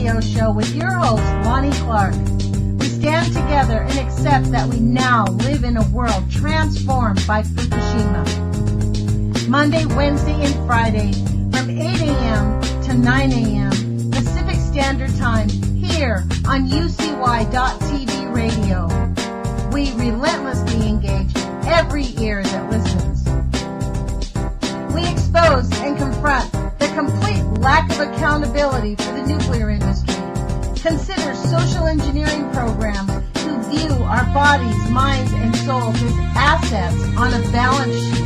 radio show with your host, Lonnie Clark. We stand together and accept that we now live in a world transformed by Fukushima. Monday, Wednesday, and Friday from 8 a.m. to 9 a.m. Pacific Standard Time here on UCY.TV radio. We relentlessly engage every ear that listens. We expose and confront the complete lack of accountability for the nuclear industry. Consider social engineering programs who view our bodies, minds, and souls as assets on a balance sheet.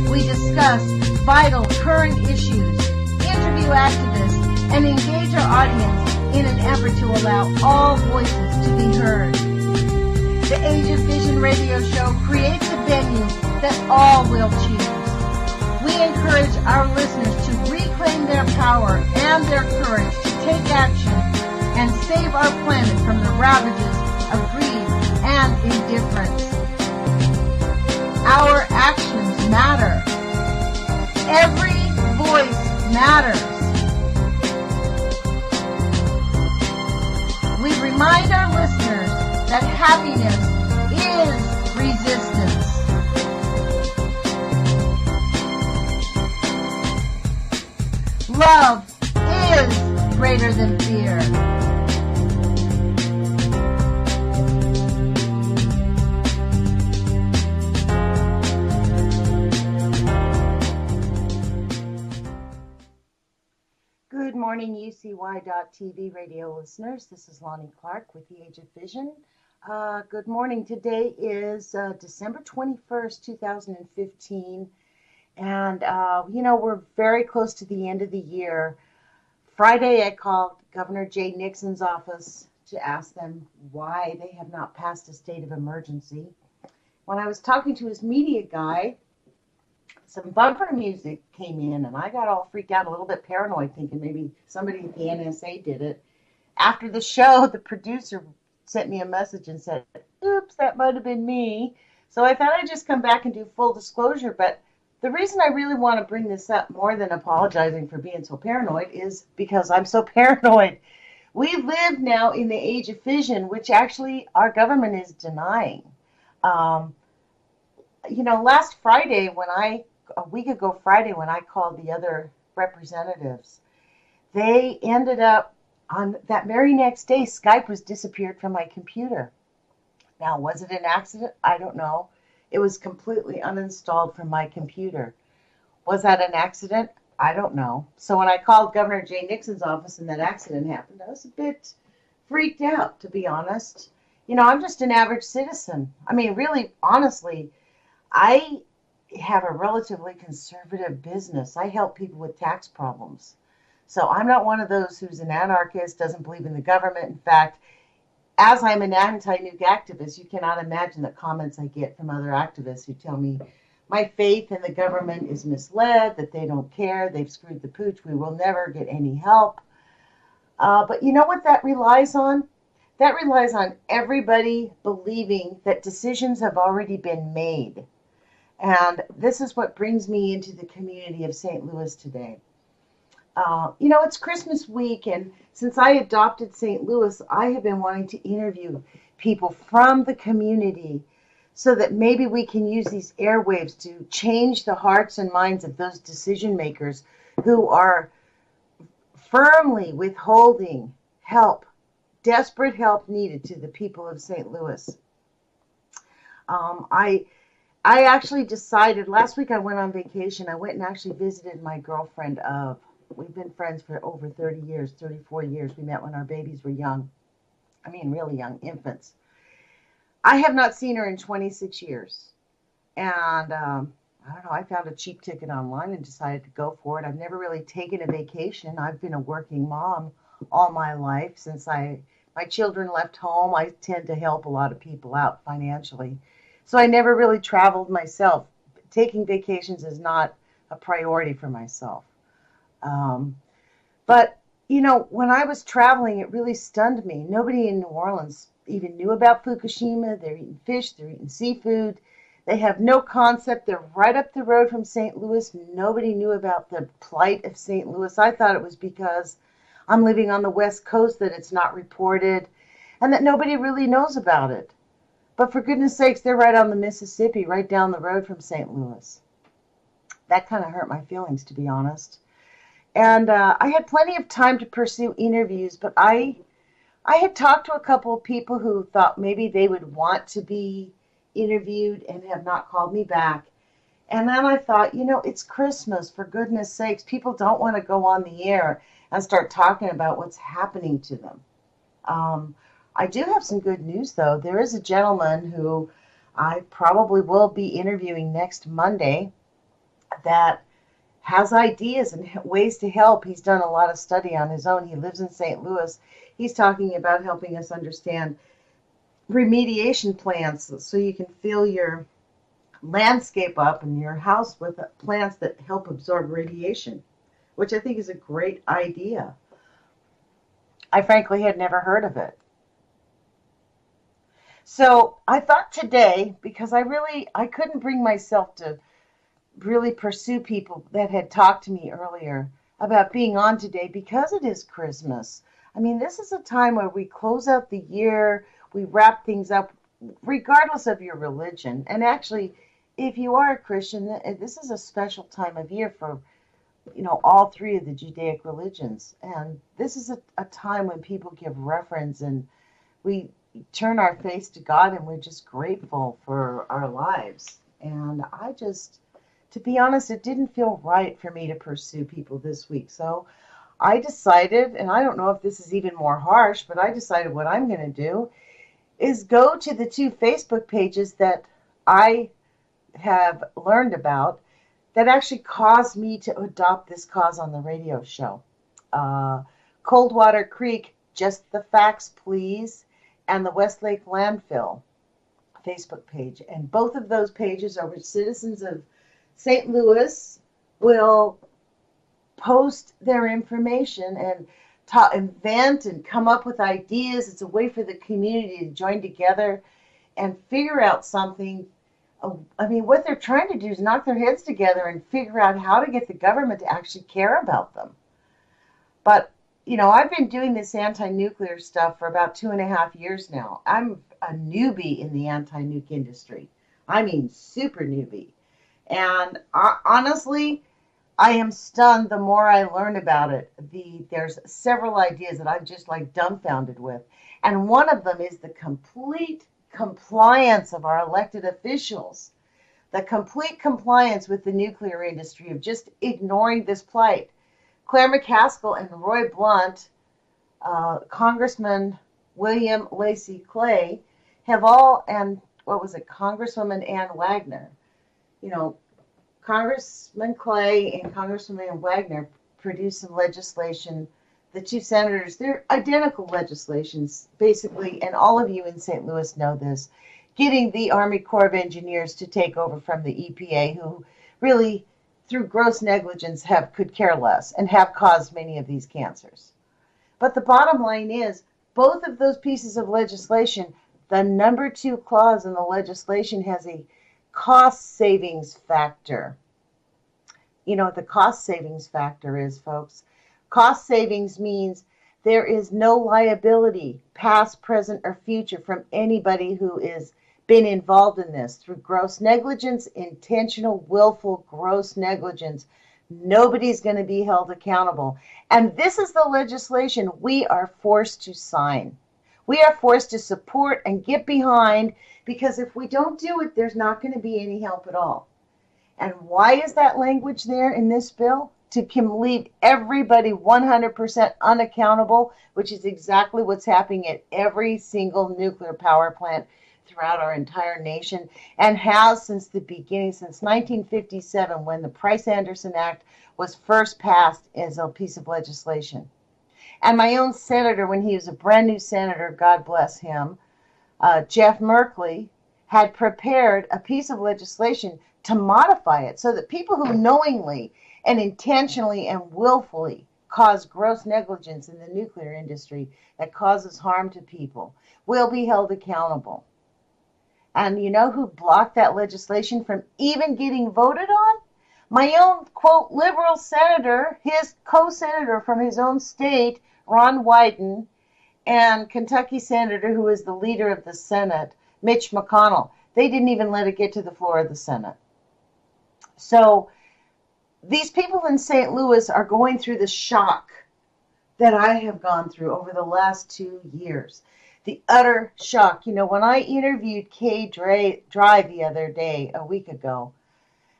We discuss vital current issues, interview activists, and engage our audience in an effort to allow all voices to be heard. The Age of Fission radio show creates a venue that all will choose. We encourage our listeners to reclaim their power and their courage to take action and save our planet from the ravages of greed and indifference. Our actions matter. Every voice matters. We remind our listeners that happiness is resistance. Love is greater than fear. Good morning, UCY.TV radio listeners. This is Lonnie Clark with the Age of Fission. Good morning. Today is December 21st, 2015. And, we're very close to the end of the year. Friday, I called Governor Jay Nixon's office to ask them why they have not passed a state of emergency. When I was talking to his media guy, some bumper music came in, and I got all freaked out, a little bit paranoid, thinking maybe somebody at the NSA did it. After the show, the producer sent me a message and said, oops, that might have been me. So I thought I'd just come back and do full disclosure, but the reason I really want to bring this up more than apologizing for being so paranoid is because I'm so paranoid. We live now in the age of fission, which actually our government is denying. Last Friday, a week ago Friday, when I called the other representatives, they ended up on that very next day, Skype was disappeared from my computer. Now, was it an accident? I don't know. It was completely uninstalled from my computer. Was that an accident? I don't know. So when I called Governor Jay Nixon's office and that accident happened, I was a bit freaked out, to be honest. I'm just an average citizen. I mean, really, honestly, I have a relatively conservative business. I help people with tax problems. So I'm not one of those who's an anarchist, doesn't believe in the government. In fact, as I'm an anti-nuke activist, you cannot imagine the comments I get from other activists who tell me my faith in the government is misled, that they don't care, they've screwed the pooch, we will never get any help. But you know what that relies on? That relies on everybody believing that decisions have already been made. And this is what brings me into the community of St. Louis today. It's Christmas week, and since I adopted St. Louis, I have been wanting to interview people from the community so that maybe we can use these airwaves to change the hearts and minds of those decision makers who are firmly withholding help, desperate help needed to the people of St. Louis. I actually decided, last week I went on vacation, I went and actually visited my girlfriend of, we've been friends for over 30 years, 34 years. We met when our babies were young. I mean, really young, infants. I have not seen her in 26 years. And I don't know, I found a cheap ticket online and decided to go for it. I've never really taken a vacation. I've been a working mom all my life. Since my children left home, I tend to help a lot of people out financially. So I never really traveled myself. Taking vacations is not a priority for myself. But when I was traveling, it really stunned me. Nobody in New Orleans even knew about Fukushima. They're eating fish, they're eating seafood. They have no concept. They're right up the road from St. Louis. Nobody knew about the plight of St. Louis. I thought it was because I'm living on the West Coast that it's not reported and that nobody really knows about it. But for goodness sakes, they're right on the Mississippi, right down the road from St. Louis. That kind of hurt my feelings, to be honest. And I had plenty of time to pursue interviews, but I had talked to a couple of people who thought maybe they would want to be interviewed and have not called me back. And then I thought, it's Christmas, for goodness sakes. People don't want to go on the air and start talking about what's happening to them. I do have some good news, though. There is a gentleman who I probably will be interviewing next Monday that has ideas and ways to help. He's done a lot of study on his own. He lives in St. Louis. He's talking about helping us understand remediation plans so you can fill your landscape up in your house with plants that help absorb radiation, which I think is a great idea. I frankly had never heard of it. So I thought today, because I couldn't bring myself to really pursue people that had talked to me earlier about being on today because it is Christmas. I mean, this is a time where we close out the year, we wrap things up, regardless of your religion. And actually, if you are a Christian, this is a special time of year for, all three of the Judaic religions. And this is a time when people give reverence and we turn our face to God and we're just grateful for our lives. And to be honest, it didn't feel right for me to pursue people this week. So I decided, and I don't know if this is even more harsh, but I decided what I'm going to do is go to the two Facebook pages that I have learned about that actually caused me to adopt this cause on the radio show. Coldwater Creek, Just the Facts Please, and the Westlake Landfill Facebook page. And both of those pages are where citizens of St. Louis will post their information and invent and come up with ideas. It's a way for the community to join together and figure out something. I mean, what they're trying to do is knock their heads together and figure out how to get the government to actually care about them. But, I've been doing this anti-nuclear stuff for about 2.5 years now. I'm a newbie in the anti-nuke industry. I mean, super newbie. And honestly, I am stunned the more I learn about it. There's several ideas that I'm just like dumbfounded with. And one of them is the complete compliance of our elected officials, the complete compliance with the nuclear industry of just ignoring this plight. Claire McCaskill and Roy Blunt, Congressman William Lacey Clay, and Congresswoman Ann Wagner. Congressman Clay and Congresswoman Wagner produced some legislation. The two senators, they're identical legislations, basically, and all of you in St. Louis know this, getting the Army Corps of Engineers to take over from the EPA, who really, through gross negligence, could care less and have caused many of these cancers. But the bottom line is, both of those pieces of legislation, the number 2 clause in the legislation has a cost savings factor. You know what the cost savings factor is, folks? Cost savings means there is no liability, past, present, or future, from anybody who is been involved in this through gross negligence, intentional, willful, gross negligence. Nobody's going to be held accountable. And this is the legislation we are forced to sign. We are forced to support and get behind, because if we don't do it, there's not going to be any help at all. And why is that language there in this bill? To leave everybody 100% unaccountable, which is exactly what's happening at every single nuclear power plant throughout our entire nation, and has since the beginning, since 1957, when the Price-Anderson Act was first passed as a piece of legislation. And my own senator, when he was a brand new senator, God bless him, Jeff Merkley, had prepared a piece of legislation to modify it so that people who knowingly and intentionally and willfully cause gross negligence in the nuclear industry that causes harm to people will be held accountable. And you know who blocked that legislation from even getting voted on? My own, quote, liberal senator, his co-senator from his own state, Ron Wyden, and Kentucky Senator, who is the leader of the Senate, Mitch McConnell. They didn't even let it get to the floor of the Senate. So these people in St. Louis are going through the shock that I have gone through over the last 2 years. The utter shock. You know, when I interviewed Kay Dry the other day, a week ago,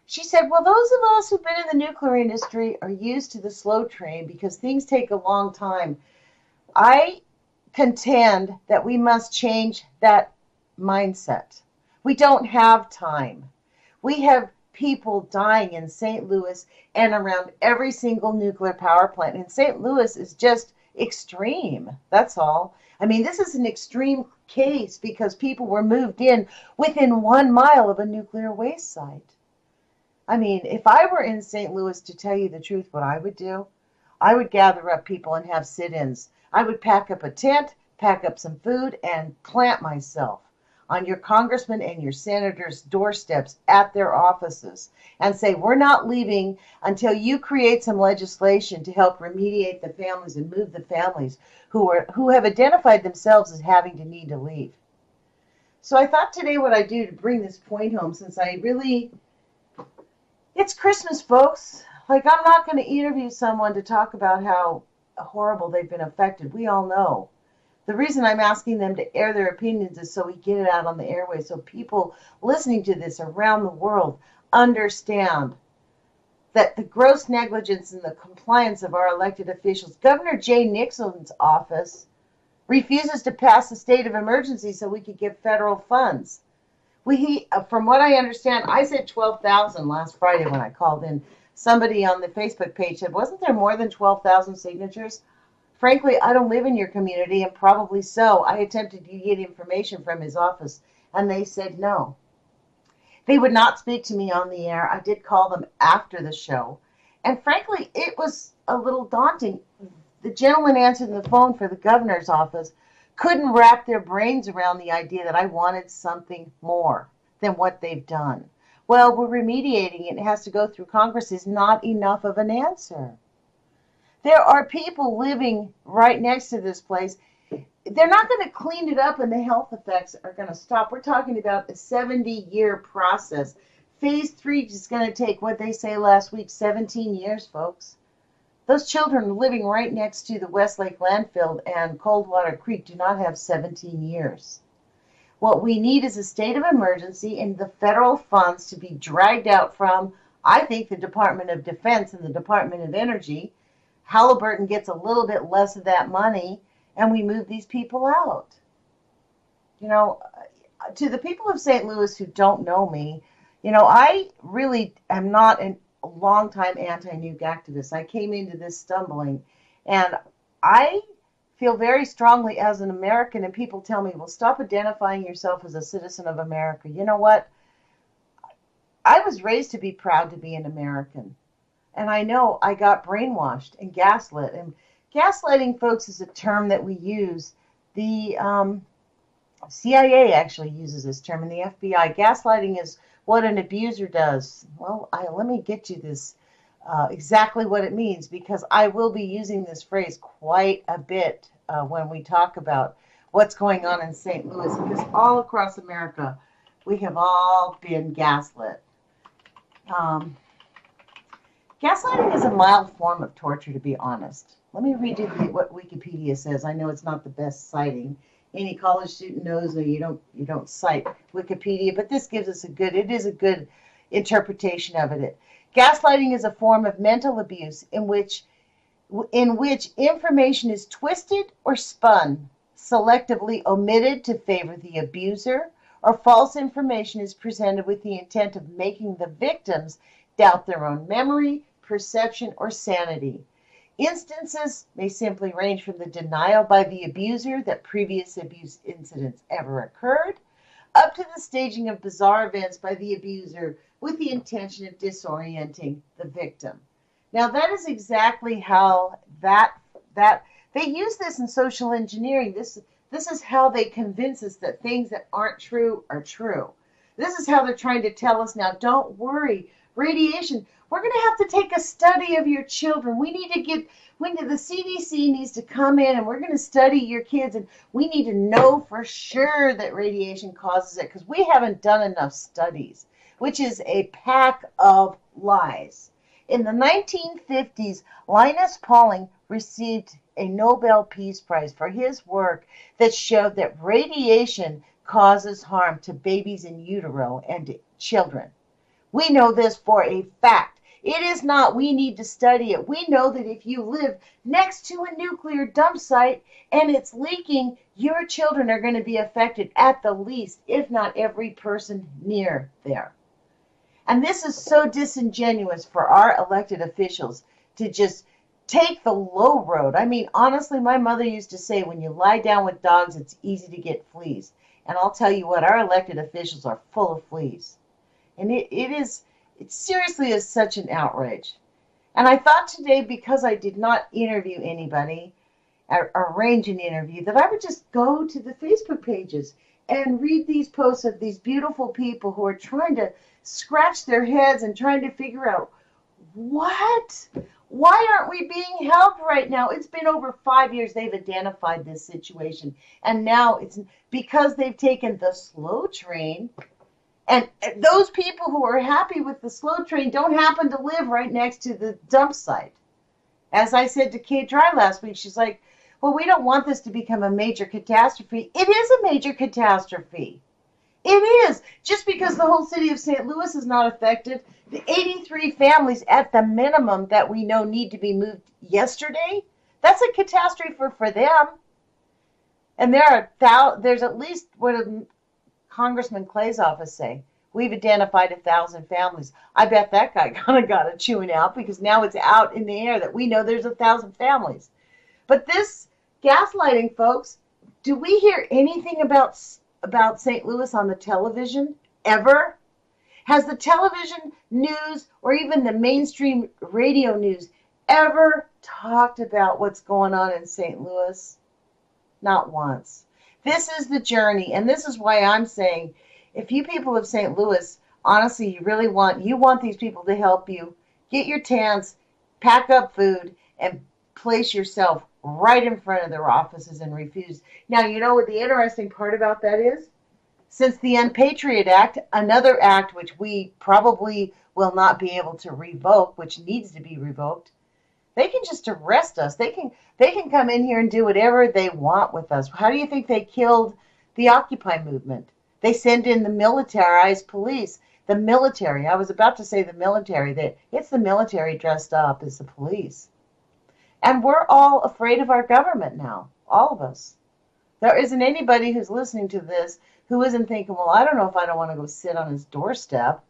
she said, well, those of us who've been in the nuclear industry are used to the slow train because things take a long time. I contend that we must change that mindset. We don't have time. We have people dying in St. Louis and around every single nuclear power plant. And St. Louis is just extreme. That's all. I mean, this is an extreme case because people were moved in within 1 mile of a nuclear waste site. I mean, if I were in St. Louis, to tell you the truth, what I would do, I would gather up people and have sit-ins. I would pack up a tent, pack up some food, and plant myself on your congressman and your senators' doorsteps at their offices and say, we're not leaving until you create some legislation to help remediate the families and move the families who have identified themselves as having to need to leave. So I thought today what I'd do to bring this point home, since it's Christmas, folks. Like, I'm not going to interview someone to talk about how horrible they've been affected. We all know. The reason I'm asking them to air their opinions is so we get it out on the airways, so people listening to this around the world understand that the gross negligence in the compliance of our elected officials. Governor Jay Nixon's office refuses to pass a state of emergency so we could get federal funds. From what I understand, I said 12,000 last Friday when I called in. Somebody on the Facebook page said, wasn't there more than 12,000 signatures? Frankly, I don't live in your community, and probably so. I attempted to get information from his office, and they said no. They would not speak to me on the air. I did call them after the show, and frankly, it was a little daunting. The gentleman answering the phone for the governor's office couldn't wrap their brains around the idea that I wanted something more than what they've done. Well, we're remediating it. It has to go through Congress is not enough of an answer. There are people living right next to this place. They're not going to clean it up and the health effects are going to stop. We're talking about a 70-year process. Phase 3 is going to take, what they say last week, 17 years, folks. Those children living right next to the Westlake landfill and Coldwater Creek do not have 17 years. What we need is a state of emergency and the federal funds to be dragged out from, I think, the Department of Defense and the Department of Energy. Halliburton gets a little bit less of that money, and we move these people out. You know, to the people of St. Louis who don't know me, you know, I really am not a long-time anti-nuke activist. I came into this stumbling, and I feel very strongly as an American, and people tell me, well, stop identifying yourself as a citizen of America. You know what? I was raised to be proud to be an American. And I know I got brainwashed and gaslit. And gaslighting, folks, is a term that we use. The CIA actually uses this term, and the FBI. Gaslighting is what an abuser does. Well, let me get you this exactly what it means, because I will be using this phrase quite a bit when we talk about what's going on in St. Louis, because all across America, we have all been gaslit. Gaslighting is a mild form of torture, to be honest. Let me read you what Wikipedia says. I know it's not the best citing. Any college student knows that you don't cite Wikipedia, but this gives us a good interpretation of it. Gaslighting is a form of mental abuse in which information is twisted or spun, selectively omitted to favor the abuser, or false information is presented with the intent of making the victims doubt their own memory, perception, or sanity. Instances may simply range from the denial by the abuser that previous abuse incidents ever occurred, up to the staging of bizarre events by the abuser with the intention of disorienting the victim. Now, that is exactly how that they use this in social engineering. This is how they convince us that things that aren't true are true. This is how they're trying to tell us now, don't worry, radiation. We're going to have to take a study of your children. The CDC needs to come in and we're going to study your kids, and we need to know for sure that radiation causes it because we haven't done enough studies, which is a pack of lies. In the 1950s, Linus Pauling received a Nobel Peace Prize for his work that showed that radiation causes harm to babies in utero and to children. We know this for a fact. It is not we need to study it. We know that if you live next to a nuclear dump site and it's leaking, your children are going to be affected at the least, if not every person near there. And this is so disingenuous for our elected officials to just take the low road. I mean, honestly, my mother used to say, when you lie down with dogs, it's easy to get fleas. And I'll tell you what, our elected officials are full of fleas. And it seriously is such an outrage. And I thought today, because I did not interview anybody, or arrange an interview, that I would just go to the Facebook pages and read these posts of these beautiful people who are trying to scratch their heads and trying to figure out, what? Why aren't we being helped right now? It's been over 5 years they've identified this situation. And now it's because they've taken the slow train. And those people who are happy with the slow train don't happen to live right next to the dump site. As I said to Kate Dry last week, she's like, well, we don't want this to become a major catastrophe. It is a major catastrophe. It is. Just because the whole city of St. Louis is not affected, the 83 families at the minimum that we know need to be moved yesterday, that's a catastrophe for them. And there's at least, what did Congressman Clay's office say? We've identified 1,000 families. I bet that guy kind of got it chewing out, because now it's out in the air that we know there's 1,000 families. But this gaslighting, folks, do we hear anything about St. Louis on the television ever? Has the television news or even the mainstream radio news ever talked about what's going on in St. Louis? Not once. This is the journey, and this is why I'm saying, if you people of St. Louis, honestly, you want these people to help you, get your tents, pack up food, and place yourself right in front of their offices and refuse. Now, you know what the interesting part about that is? Since the Unpatriot Act, another act which we probably will not be able to revoke, which needs to be revoked, they can just arrest us. They can come in here and do whatever they want with us. How do you think they killed the Occupy movement? They send in the militarized police. The military. I was about to say the military. It's the military dressed up as the police. And we're all afraid of our government now. All of us. There isn't anybody who's listening to this who isn't thinking, well, I don't know if I don't want to go sit on his doorstep.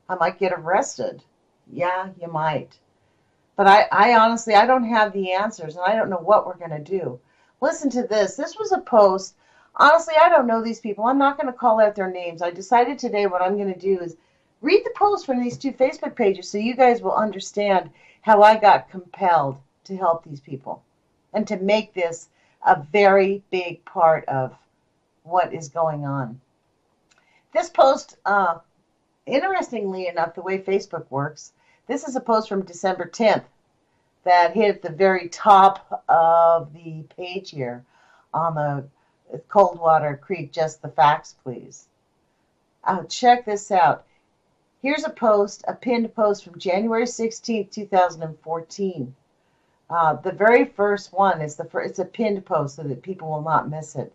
I might get arrested. Yeah, you might. But I honestly, I don't have the answers, and I don't know what we're going to do. Listen to this. This was a post. Honestly, I don't know these people. I'm not going to call out their names. I decided today what I'm going to do is read the post from these two Facebook pages so you guys will understand how I got compelled to help these people and to make this a very big part of what is going on. This post, interestingly enough, the way Facebook works, this is a post from December 10th that hit at the very top of the page here on the Coldwater Creek, Just the Facts, Please. Check this out. Here's a post, a pinned post from January 16th, 2014. The very first one is it's a pinned post so that people will not miss it.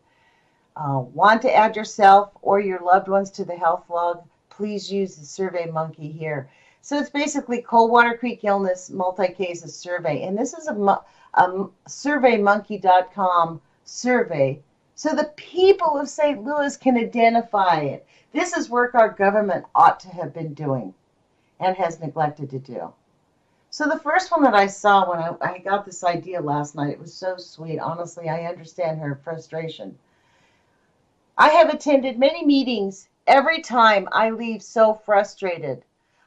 Want to add yourself or your loved ones to the health log? Please use the Survey Monkey here. So it's basically Coldwater Creek Illness Multi-Cases Survey. And this is a SurveyMonkey.com survey so the people of St. Louis can identify it. This is work our government ought to have been doing and has neglected to do. So the first one that I saw when I got this idea last night, it was so sweet. Honestly, I understand her frustration. I have attended many meetings. Every time I leave so frustrated.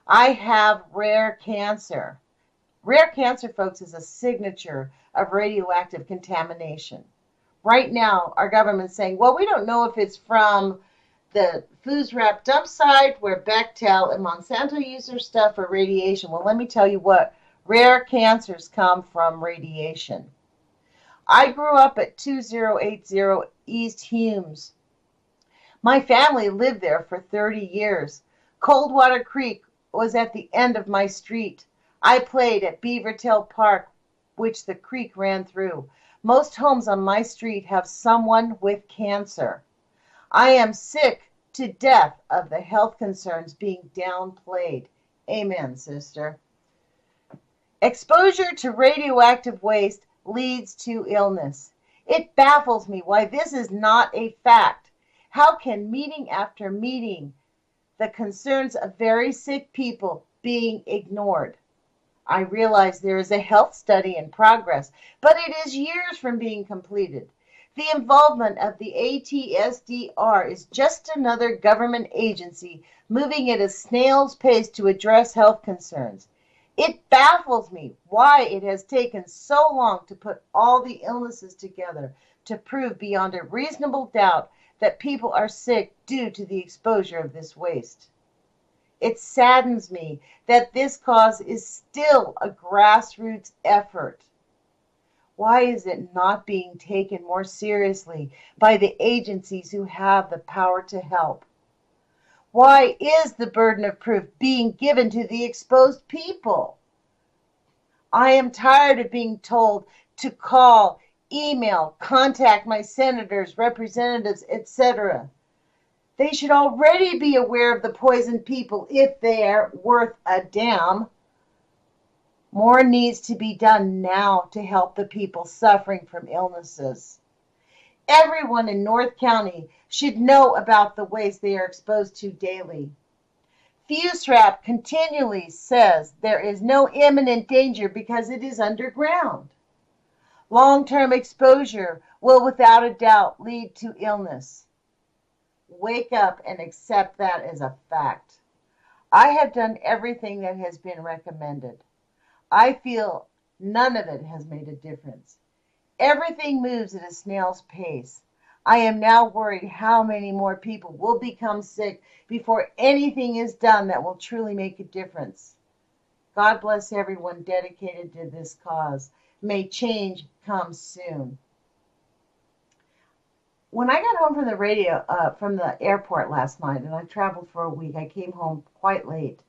I have rare cancer. Rare cancer, folks, is a signature of radioactive contamination. Right now, our government's saying, well, we don't know if it's from the foods wrap dump site where Bechtel and Monsanto use their stuff for radiation. Well, let me tell you what, rare cancers come from radiation. I grew up at 2080 East Humes. My family lived there for 30 years. Coldwater Creek was at the end of my street. I played at Beavertail Park, which the creek ran through. Most homes on my street have someone with cancer. I am sick to death of the health concerns being downplayed. Amen, sister. Exposure to radioactive waste leads to illness. It baffles me why this is not a fact. How can meeting after meeting the concerns of very sick people being ignored? I realize there is a health study in progress, but it is years from being completed. The involvement of the ATSDR is just another government agency moving at a snail's pace to address health concerns. It baffles me why it has taken so long to put all the illnesses together to prove beyond a reasonable doubt that people are sick due to the exposure of this waste. It saddens me that this cause is still a grassroots effort. Why is it not being taken more seriously by the agencies who have the power to help? Why is the burden of proof being given to the exposed people? I am tired of being told to call, email, contact my senators, representatives, etc. They should already be aware of the poisoned people if they are worth a damn. More needs to be done now to help the people suffering from illnesses. Everyone in North County should know about the waste they are exposed to daily. FUSRAP continually says there is no imminent danger because it is underground. Long-term exposure will without a doubt lead to illness. Wake up and accept that as a fact. I have done everything that has been recommended. I feel none of it has made a difference. Everything moves at a snail's pace. I am now worried how many more people will become sick before anything is done that will truly make a difference. God bless everyone dedicated to this cause. May change come soon. When I got home from from the airport last night, and I traveled for a week, I came home quite late.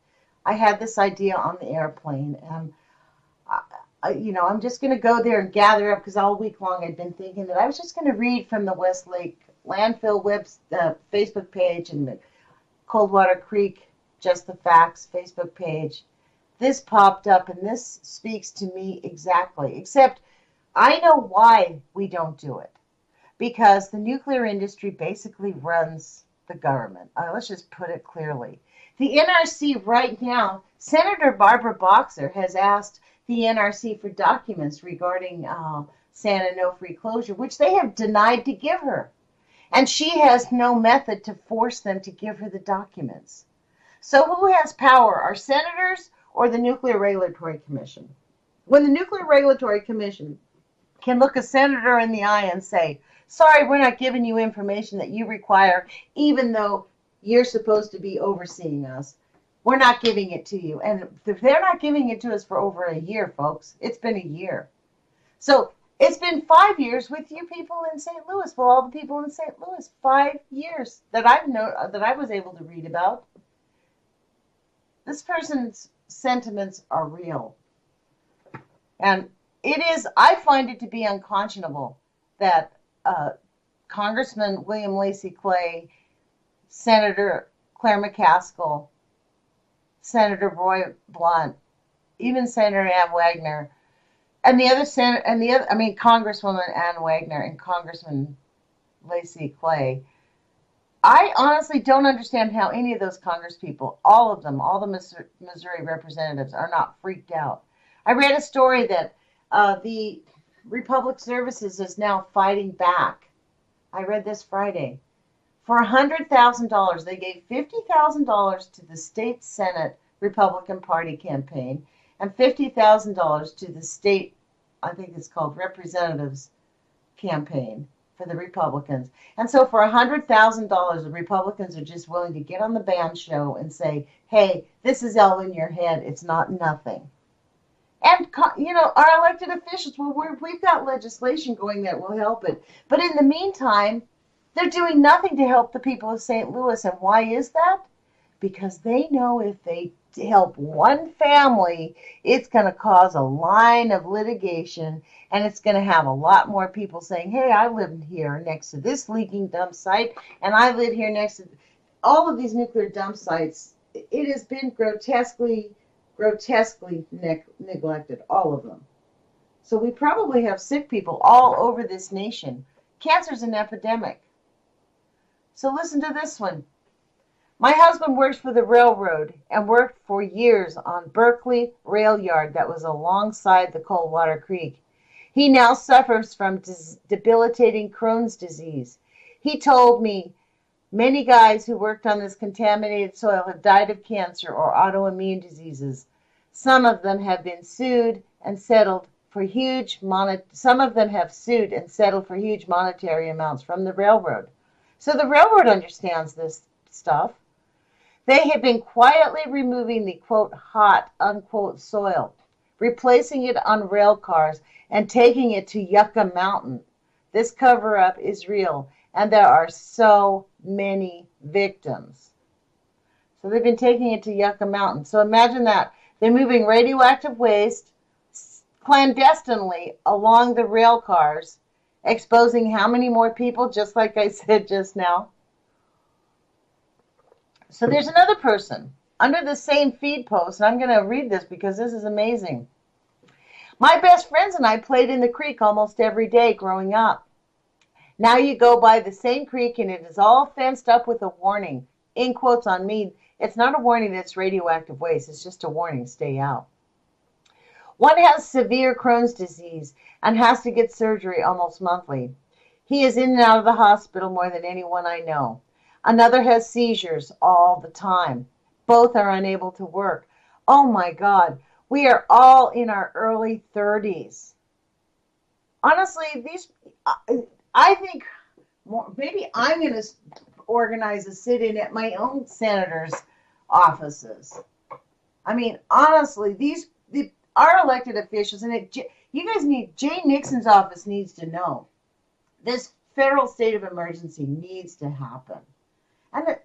I had this idea on the airplane, and I'm just going to go there and gather up because all week long I'd been thinking that I was just going to read from the Westlake Landfill Facebook page and the Coldwater Creek Just the Facts Facebook page. This popped up, and this speaks to me exactly, except I know why we don't do it. Because the nuclear industry basically runs the government. Let's just put it clearly. The NRC right now, Senator Barbara Boxer has asked the NRC for documents regarding San Onofre closure, which they have denied to give her. And she has no method to force them to give her the documents. So who has power, our senators or the Nuclear Regulatory Commission? When the Nuclear Regulatory Commission can look a senator in the eye and say, sorry, we're not giving you information that you require, even though you're supposed to be overseeing us. We're not giving it to you. And if they're not giving it to us for over a year, folks, it's been a year. So it's been 5 years with you people in St. Louis. Well, all the people in St. Louis, 5 years that I was able to read about. This person's sentiments are real. And I find it to be unconscionable that Congressman William Lacey Clay, Senator Claire McCaskill, Senator Roy Blunt, even Senator Ann Wagner, and Congresswoman Ann Wagner and Congressman Lacey Clay. I honestly don't understand how any of those Congresspeople, all of them, all the Missouri representatives, are not freaked out. I read a story that the Republic Services is now fighting back. I read this Friday. For $100,000, they gave $50,000 to the state Senate Republican Party campaign and $50,000 to the state, I think it's called Representatives campaign. for the Republicans. And so for $100,000, the Republicans are just willing to get on the band show and say, hey, this is all in your head. It's not nothing. And, our elected officials, well, we've got legislation going that will help it. But in the meantime, they're doing nothing to help the people of St. Louis. And why is that? Because they know if they help one family, it's going to cause a line of litigation, and it's going to have a lot more people saying, hey, I live here next to this leaking dump site, and I live here next to all of these nuclear dump sites. It has been grotesquely neglected, all of them. So we probably have sick people all over this nation. Cancer's an epidemic. So listen to this one. My husband works for the railroad and worked for years on Berkeley Rail Yard that was alongside the Coldwater Creek. He now suffers from debilitating Crohn's disease. He told me many guys who worked on this contaminated soil have died of cancer or autoimmune diseases. Some of them have been sued and settled for huge monetary amounts from the railroad. So the railroad understands this stuff. They have been quietly removing the, quote, hot, unquote, soil, replacing it on rail cars, and taking it to Yucca Mountain. This cover-up is real, and there are so many victims. So they've been taking it to Yucca Mountain. So imagine that. They're moving radioactive waste clandestinely along the rail cars, exposing how many more people, just like I said just now? So there's another person under the same feed post, and I'm going to read this because this is amazing. My best friends and I played in the creek almost every day growing up. Now you go by the same creek and it is all fenced up with a warning, in quotes on me. It's not a warning that it's radioactive waste. It's just a warning, stay out. One has severe Crohn's disease and has to get surgery almost monthly. He is in and out of the hospital more than anyone I know. Another has seizures all the time. Both are unable to work. Oh my God, we are all in our early 30s. Honestly, I think maybe I'm going to organize a sit-in at my own senator's offices. I mean, honestly, our elected officials, and Jay Nixon's office needs to know this federal state of emergency needs to happen. And,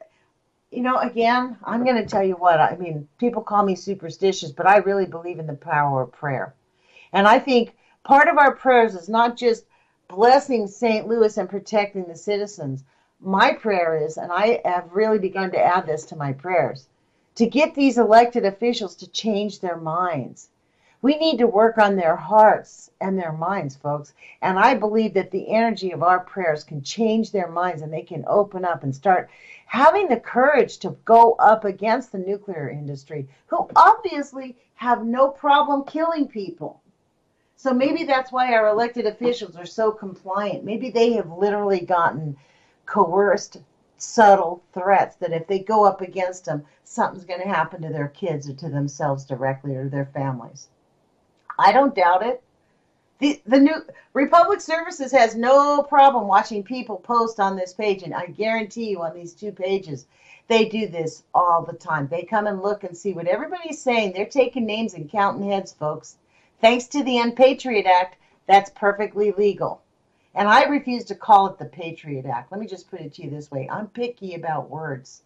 again, I'm going to tell you what, I mean, people call me superstitious, but I really believe in the power of prayer. And I think part of our prayers is not just blessing St. Louis and protecting the citizens. My prayer is, and I have really begun to add this to my prayers, to get these elected officials to change their minds. We need to work on their hearts and their minds, folks. And I believe that the energy of our prayers can change their minds and they can open up and start having the courage to go up against the nuclear industry, who obviously have no problem killing people. So maybe that's why our elected officials are so compliant. Maybe they have literally gotten coerced, subtle threats that if they go up against them, something's going to happen to their kids or to themselves directly or their families. I don't doubt it. The new Republic Services has no problem watching people post on this page, and I guarantee you on these 2 pages, they do this all the time. They come and look and see what everybody's saying. They're taking names and counting heads, folks. Thanks to the Unpatriot Act, that's perfectly legal. And I refuse to call it the Patriot Act. Let me just put it to you this way. I'm picky about words.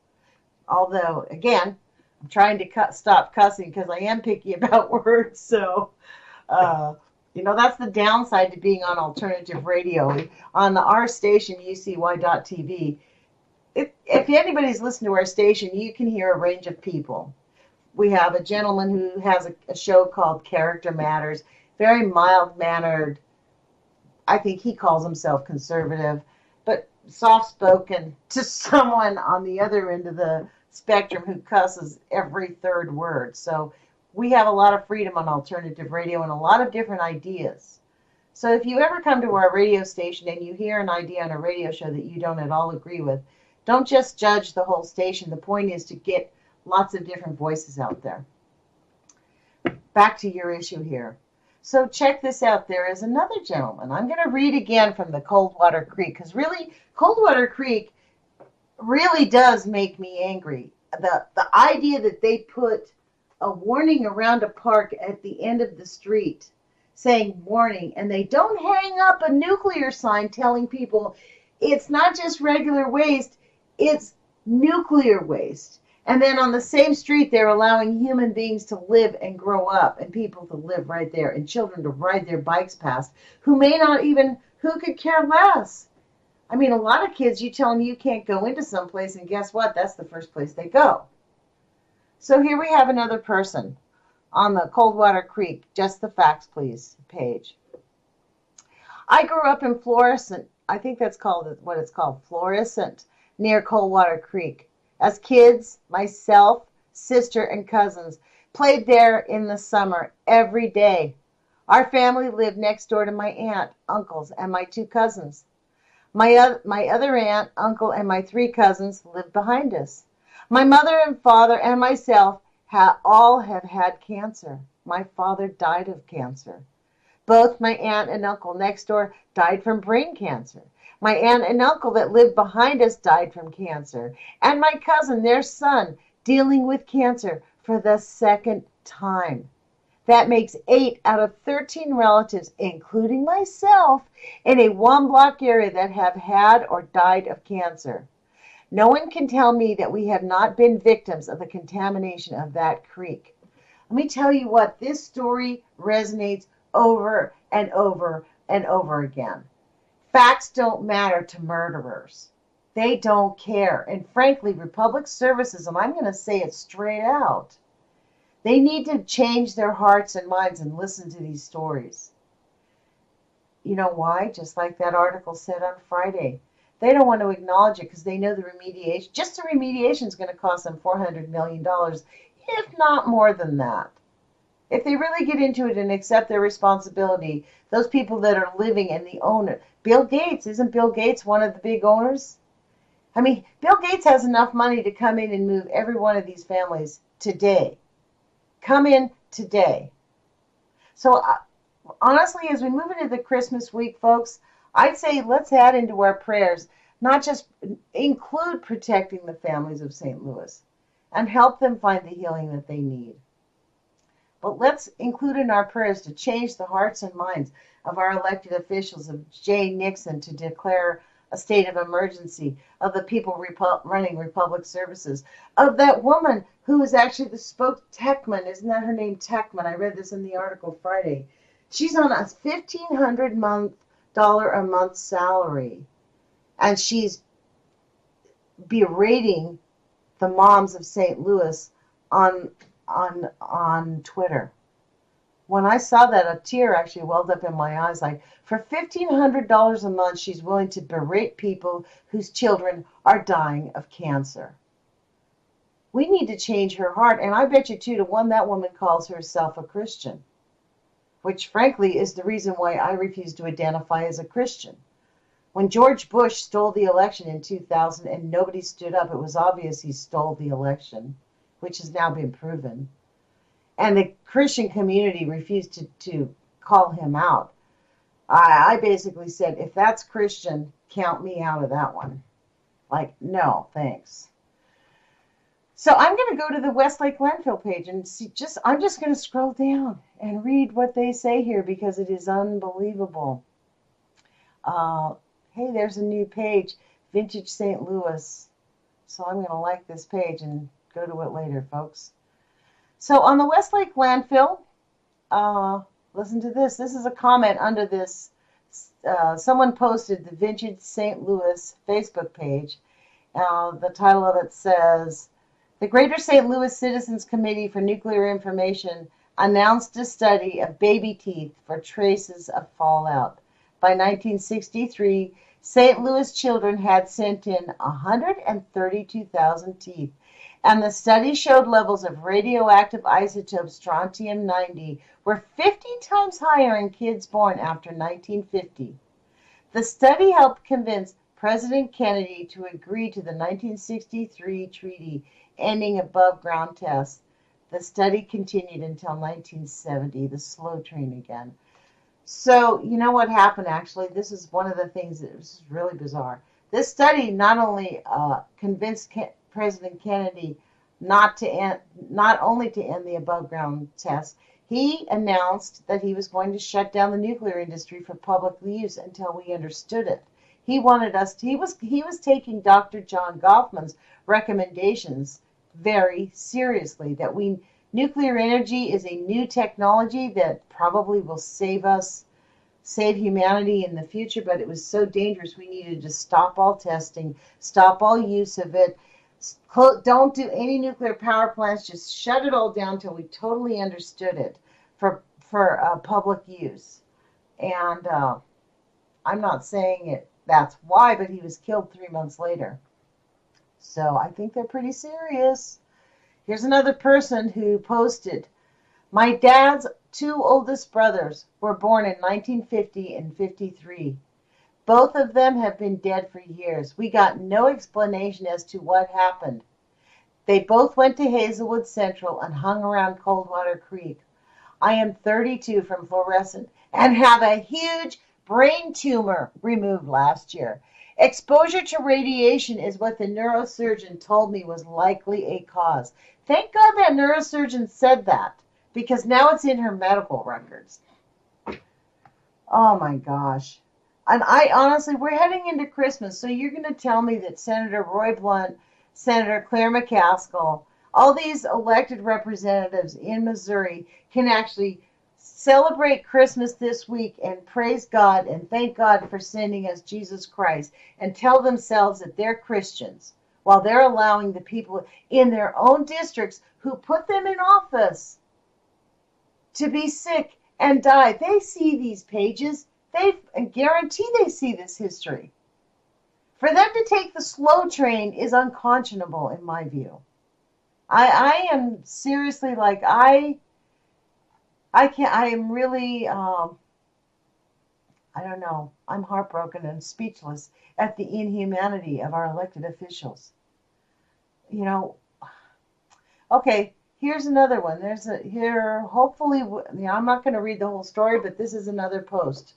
Although, again, I'm trying to stop cussing because I am picky about words. So, that's the downside to being on alternative radio. On our station, UCY.TV, if anybody's listened to our station, you can hear a range of people. We have a gentleman who has a show called Character Matters, very mild-mannered. I think he calls himself conservative, but soft-spoken to someone on the other end of the spectrum who cusses every third word. So we have a lot of freedom on alternative radio and a lot of different ideas. So if you ever come to our radio station and you hear an idea on a radio show that you don't at all agree with, don't just judge the whole station. The point is to get lots of different voices out there. Back to your issue here. So check this out. There is another gentleman. I'm going to read again from the Coldwater Creek, because really, Coldwater Creek really does make me angry. The idea that they put a warning around a park at the end of the street saying warning, and they don't hang up a nuclear sign telling people it's not just regular waste, it's nuclear waste. And then on the same street, they're allowing human beings to live and grow up, and people to live right there, and children to ride their bikes past who may not even, who could care less. I mean, a lot of kids, you tell them you can't go into some place, and guess what? That's the first place they go. So here we have another person on the Coldwater Creek, Just the Facts, Please page. I grew up in Florissant, I think that's called what it's called, Florissant, near Coldwater Creek. As kids, myself, sister, and cousins played there in the summer every day. Our family lived next door to my aunt, uncles, and my two cousins. My other aunt, uncle, and my three cousins lived behind us. My mother and father and myself all have had cancer. My father died of cancer. Both my aunt and uncle next door died from brain cancer. My aunt and uncle that lived behind us died from cancer. And my cousin, their son, dealing with cancer for the second time. That makes 8 out of 13 relatives, including myself, in a one-block area that have had or died of cancer. No one can tell me that we have not been victims of the contamination of that creek. Let me tell you what, this story resonates over and over and over again. Facts don't matter to murderers. They don't care. And frankly, Republic Services, and I'm going to say it straight out, they need to change their hearts and minds and listen to these stories. You know why? Just like that article said on Friday. They don't want to acknowledge it because they know the remediation, just the remediation is going to cost them $400 million, if not more than that. If they really get into it and accept their responsibility, those people that are living and the owner, Bill Gates, isn't Bill Gates one of the big owners? I mean, Bill Gates has enough money to come in and move every one of these families today. Come in today. So honestly, as we move into the Christmas week, folks, I'd say let's add into our prayers, not just include protecting the families of St. Louis and help them find the healing that they need. But let's include in our prayers to change the hearts and minds of our elected officials, of Jay Nixon to declare a state of emergency, of the people running Republic Services, of that woman who is actually the Techman, isn't that her name, Techman? I read this in the article Friday. She's on a $1,500 a month salary, and she's berating the moms of St. Louis on Twitter. When I saw that, a tear actually welled up in my eyes. Like, for $1,500 a month, she's willing to berate people whose children are dying of cancer. We need to change her heart, and I bet you 2-1 that woman calls herself a Christian, which frankly is the reason why I refuse to identify as a Christian. When George Bush stole the election in 2000 and nobody stood up, it was obvious he stole the election, which has now been proven. And the Christian community refused to call him out. I basically said, if that's Christian, count me out of that one. Like, no, thanks. So I'm going to go to the Westlake landfill page and see. I'm just going to scroll down and read what they say here because it is unbelievable. Hey, there's a new page, Vintage St. Louis. So I'm going to like this page and go to it later, folks. So on the Westlake landfill, listen to this. This is a comment under this. Someone posted the Vintage St. Louis Facebook page. The title of it says, the Greater St. Louis Citizens Committee for Nuclear Information announced a study of baby teeth for traces of fallout. By 1963, St. Louis children had sent in 132,000 teeth, and the study showed levels of radioactive isotope strontium-90 were 50 times higher in kids born after 1950. The study helped convince President Kennedy to agree to the 1963 treaty ending above-ground tests. The study continued until 1970, the slow train again. So, you know what happened actually? This is one of the things that was really bizarre. This study not only convinced President Kennedy not only to end the above ground tests, he announced that he was going to shut down the nuclear industry for public use until we understood it. He wanted us to, he was taking Dr. John Goffman's recommendations very seriously, that we nuclear energy is a new technology that probably will save humanity in the future, but it was so dangerous we needed to stop all testing, stop all use of it. Don't do any nuclear power plants. Just shut it all down till we totally understood it for public use. And I'm not saying it. That's why, but he was killed 3 months later. So I think they're pretty serious. Here's another person who posted, my dad's two oldest brothers were born in 1950 and 53. Both of them have been dead for years. We got no explanation as to what happened. They both went to Hazelwood Central and hung around Coldwater Creek. I am 32 from fluorescent and have a huge brain tumor removed last year. Exposure to radiation is what the neurosurgeon told me was likely a cause. Thank God that neurosurgeon said that, because now it's in her medical records. Oh my gosh. And I honestly, we're heading into Christmas, so you're going to tell me that Senator Roy Blunt, Senator Claire McCaskill, all these elected representatives in Missouri can actually celebrate Christmas this week and praise God and thank God for sending us Jesus Christ and tell themselves that they're Christians while they're allowing the people in their own districts who put them in office to be sick and die. They see these pages. They guarantee they see this history. For them to take the slow train is unconscionable in my view. I am seriously like, I can't, I am really, I don't know, I'm heartbroken and speechless at the inhumanity of our elected officials. You know, okay, here's another one. Hopefully, I'm not going to read the whole story, but this is another post.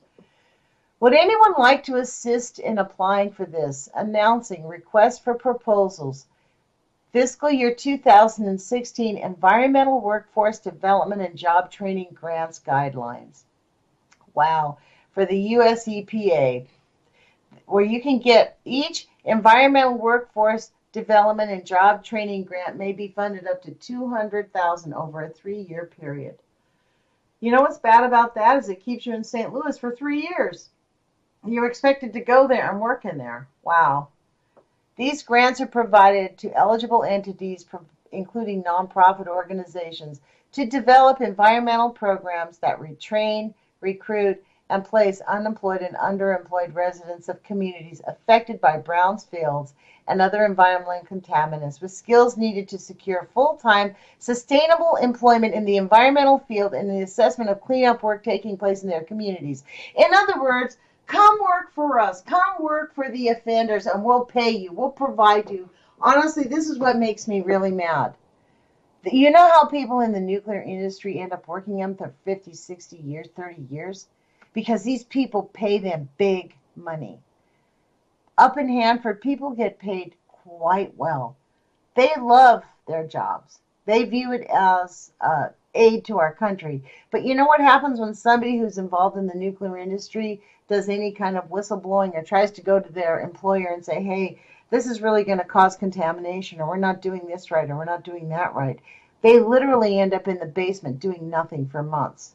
Would anyone like to assist in applying for this? Announcing request for proposals. Fiscal year 2016 Environmental Workforce Development and Job Training Grants Guidelines. Wow. For the US EPA, where you can get each environmental workforce development and job training grant may be funded up to $200,000 over a 3-year period. You know what's bad about that is it keeps you in St. Louis for 3 years. You're expected to go there and work in there. Wow. These grants are provided to eligible entities, including nonprofit organizations, to develop environmental programs that retrain, recruit, and place unemployed and underemployed residents of communities affected by brownfields and other environmental contaminants with skills needed to secure full-time, sustainable employment in the environmental field and the assessment of cleanup work taking place in their communities. In other words, come work for us. Come work for the offenders, and we'll pay you. We'll provide you. Honestly, this is what makes me really mad. You know how people in the nuclear industry end up working them for 50, 60 years, 30 years? Because these people pay them big money. Up in Hanford, people get paid quite well. They love their jobs. They view it as aid to our country. But you know what happens when somebody who's involved in the nuclear industry does any kind of whistleblowing or tries to go to their employer and say, hey, this is really going to cause contamination, or we're not doing this right, or we're not doing that right. They literally end up in the basement doing nothing for months.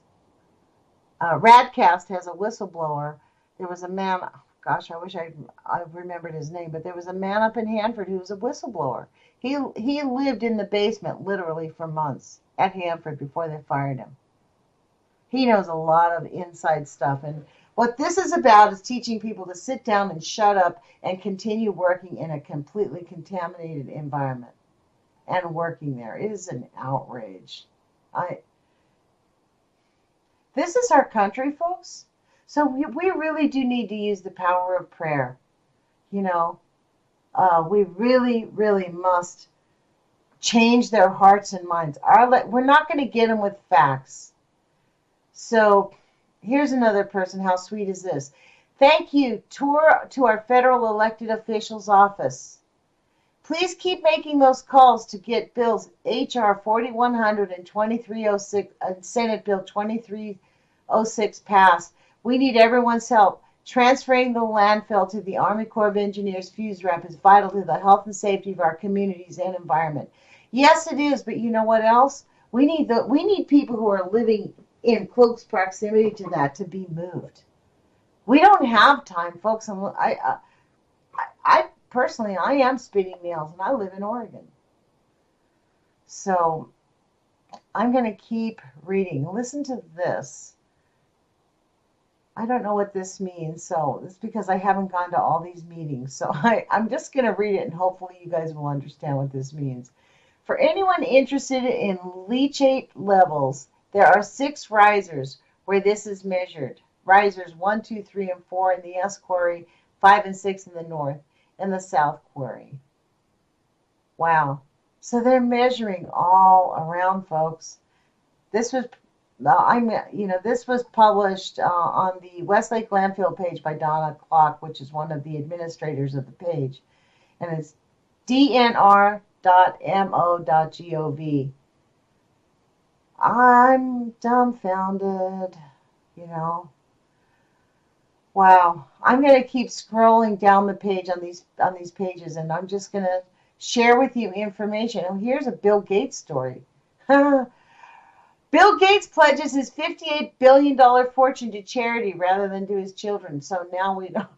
Radcast has a whistleblower. There was a man, gosh, I wish I remembered his name, but there was a man up in Hanford who was a whistleblower. He lived in the basement literally for months at Hanford before they fired him. He knows a lot of inside stuff, and what this is about is teaching people to sit down and shut up and continue working in a completely contaminated environment and working there. It is an outrage. This is our country, folks. So we really do need to use the power of prayer. You know, we really, really must change their hearts and minds. We're not going to get them with facts. So here's another person. How sweet is this? Thank you to our federal elected officials' office. Please keep making those calls to get bills H.R. 4100 and 2306 and Senate Bill 2306 passed. We need everyone's help. Transferring the landfill to the Army Corps of Engineers fuse ramp is vital to the health and safety of our communities and environment. Yes, it is, but you know what else? We need people who are living in close proximity to that to be moved. We don't have time, folks. I personally, I am spinning nails, and I live in Oregon. So I'm going to keep reading. Listen to this. I don't know what this means, so it's because I haven't gone to all these meetings. So I'm just going to read it, and hopefully you guys will understand what this means. For anyone interested in leachate levels, there are 6 risers where this is measured. Risers 1, 2, 3, and 4 in the S quarry, 5 and 6 in the north, and the south quarry. Wow. So they're measuring all around, folks. This was this was published on the Westlake Landfill page by Donna Clark, which is one of the administrators of the page. And it's dnr.mo.gov. I'm dumbfounded, Wow. I'm going to keep scrolling down the page on these pages, and I'm just going to share with you information. Oh, here's a Bill Gates story. Bill Gates pledges his $58 billion fortune to charity rather than to his children. So now we know.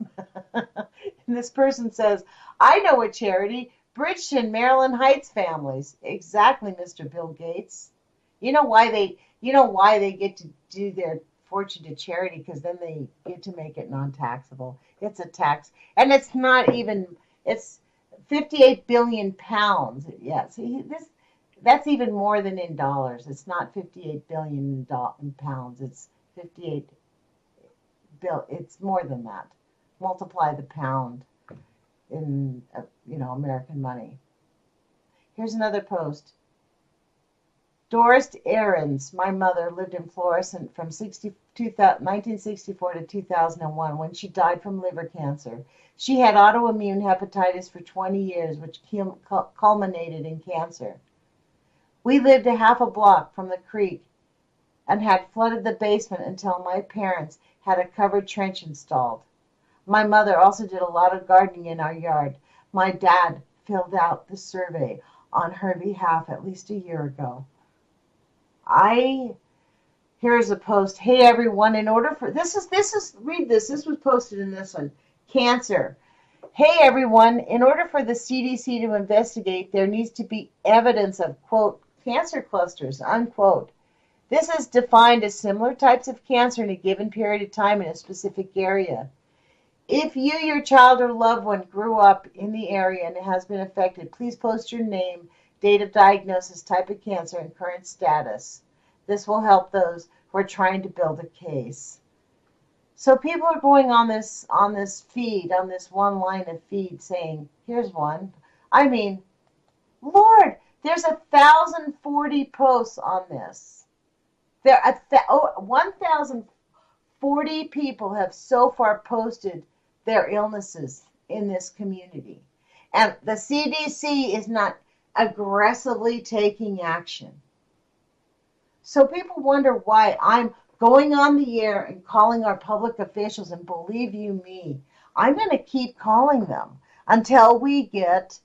And this person says, I know a charity, Bridgeton, Maryland Heights families. Exactly, Mr. Bill Gates. You know why they get to do their fortune to charity? Because then they get to make it non-taxable. It's a tax. And it's not even, it's 58 billion pounds. Yes, that's even more than in dollars. It's not 58 billion in pounds. It's 58 bill. It's more than that. Multiply the pound in American money. Here's another post. Doris Ahrens, my mother, lived in Florissant from 1964 to 2001 when she died from liver cancer. She had autoimmune hepatitis for 20 years, which culminated in cancer. We lived a half a block from the creek and had flooded the basement until my parents had a covered trench installed. My mother also did a lot of gardening in our yard. My dad filled out the survey on her behalf at least a year ago. Here's a post. Hey everyone, read this. This was posted in this one. Cancer. Hey everyone, in order for the CDC to investigate, there needs to be evidence of, quote, cancer clusters, unquote. This is defined as similar types of cancer in a given period of time in a specific area. If you, your child, or loved one grew up in the area and has been affected, please post your name, date of diagnosis, type of cancer, and current status. This will help those who are trying to build a case. So people are going on this feed, on this one line of feed, saying, here's one. I mean, Lord, there's 1,040 posts on this. 1,040 people have so far posted their illnesses in this community. And the CDC is not aggressively taking action. So people wonder why I'm going on the air and calling our public officials, and believe you me, I'm going to keep calling them until we get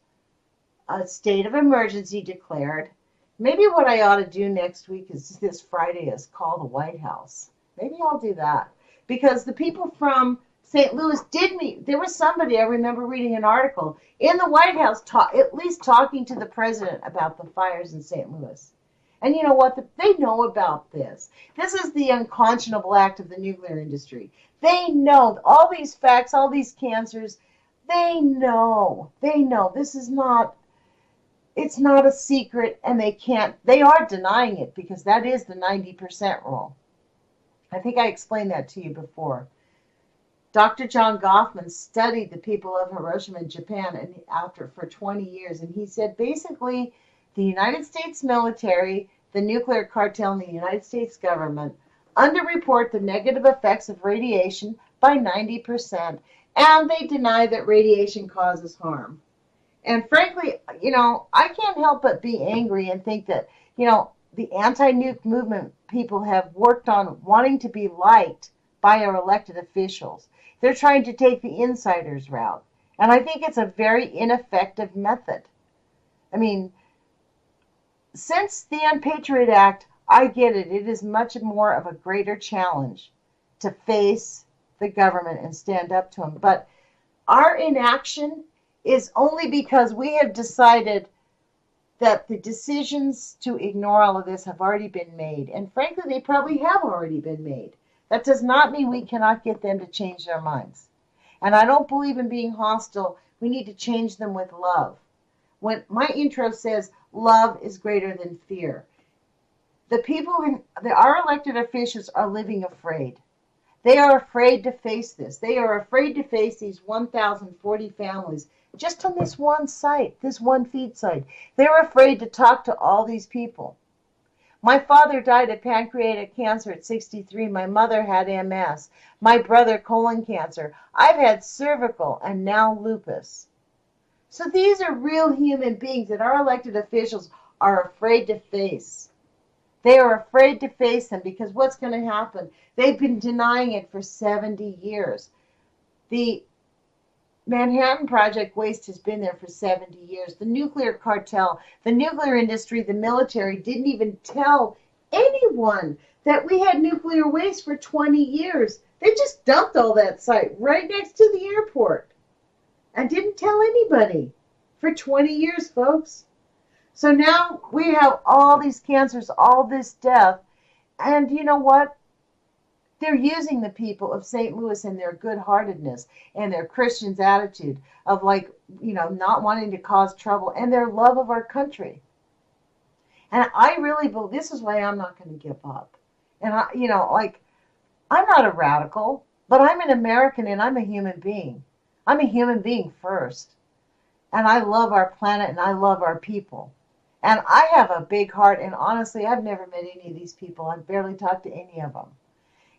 a state of emergency declared. Maybe what I ought to do next week is this Friday is call the White House. Maybe I'll do that. Because the people from St. Louis did meet. There was somebody, I remember reading an article, in the White House at least talking to the president about the fires in St. Louis. And you know what? They know about this. This is the unconscionable act of the nuclear industry. They know all these facts, all these cancers. They know. This is not, it's not a secret, and they are denying it because that is the 90% rule. I think I explained that to you before. Dr. John Goffman studied the people of Hiroshima in Japan for 20 years, and he said basically the United States military, the nuclear cartel, and the United States government underreport the negative effects of radiation by 90%, and they deny that radiation causes harm. And frankly, I can't help but be angry and think that, the anti-nuke movement people have worked on wanting to be liked by our elected officials. They're trying to take the insiders route. And I think it's a very ineffective method. I mean, since the Unpatriot Act, I get it. It is much more of a greater challenge to face the government and stand up to them. But our inaction is only because we have decided that the decisions to ignore all of this have already been made. And frankly, they probably have already been made. That does not mean we cannot get them to change their minds. And I don't believe in being hostile. We need to change them with love. When my intro says love is greater than fear, the people our elected officials are living afraid. They are afraid to face this. They are afraid to face these 1,040 families just on this one site, this one feed site. They're afraid to talk to all these people. My father died of pancreatic cancer at 63. My mother had MS. My brother colon cancer. I've had cervical and now lupus. So these are real human beings that our elected officials are afraid to face. They are afraid to face them because what's going to happen? They've been denying it for 70 years. The Manhattan Project waste has been there for 70 years. The nuclear cartel, the nuclear industry, the military didn't even tell anyone that we had nuclear waste for 20 years. They just dumped all that site right next to the airport and didn't tell anybody for 20 years, folks. So now we have all these cancers, all this death, and you know what? They're using the people of St. Louis and their good-heartedness and their Christian's attitude of not wanting to cause trouble and their love of our country. And I really believe this is why I'm not going to give up. And I'm not a radical, but I'm an American and I'm a human being. I'm a human being first. And I love our planet and I love our people. And I have a big heart, and honestly, I've never met any of these people. I've barely talked to any of them.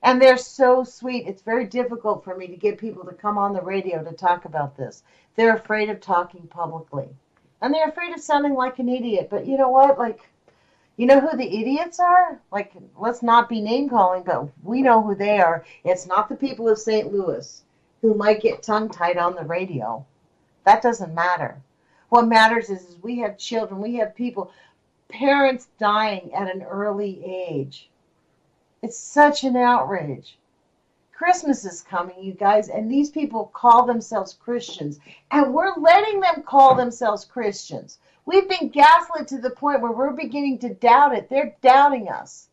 And they're so sweet. It's very difficult for me to get people to come on the radio to talk about this. They're afraid of talking publicly. And they're afraid of sounding like an idiot. But you know what? You know who the idiots are? Let's not be name calling, but we know who they are. It's not the people of St. Louis who might get tongue-tied on the radio. That doesn't matter. What matters is we have children, we have people, parents dying at an early age. It's such an outrage. Christmas is coming, you guys, and these people call themselves Christians, and we're letting them call themselves Christians. We've been gaslit to the point where we're beginning to doubt it. They're doubting us.